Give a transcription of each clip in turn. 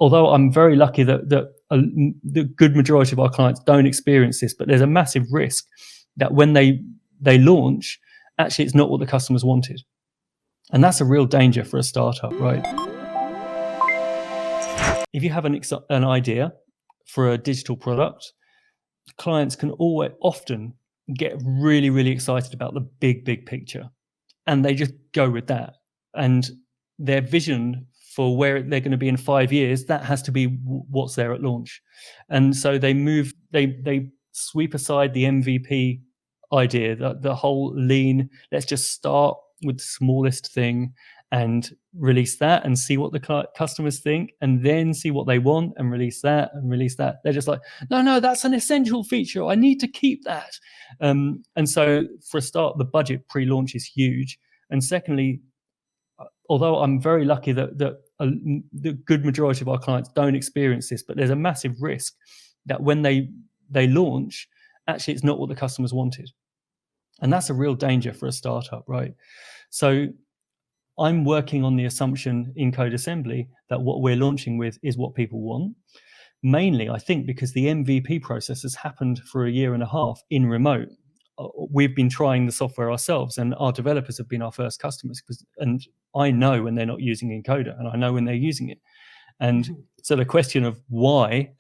although I'm very lucky that the good majority of our clients don't experience this, but there's a massive risk that when they launch, actually it's not what the customers wanted. And that's a real danger for a startup, right? If you have an idea for a digital product, clients can often get really, really excited about the big picture, and they just go with that. And their vision for where they're going to be in 5 years, that has to be what's there at launch. And so they sweep aside the MVP idea, the whole lean, let's just start with the smallest thing and release that and see what the customers think, and then see what they want and release that and release that. They're just like, no, that's an essential feature. I need to keep that. And so for a start, the budget pre-launch is huge. And secondly, although I'm very lucky that the good majority of our clients don't experience this, but there's a massive risk that when they launch, actually it's not what the customers wanted. And that's a real danger for a startup, right? So I'm working on the assumption in Code Assembly that what we're launching with is what people want. Mainly, I think, because the MVP process has happened for 1.5 years in remote. We've been trying the software ourselves, and our developers have been our first customers. And I know when they're not using Encoder, and I know when they're using it. And so the question of why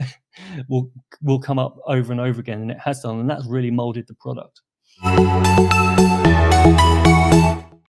will come up over and over again, and it has done, and that's really molded the product.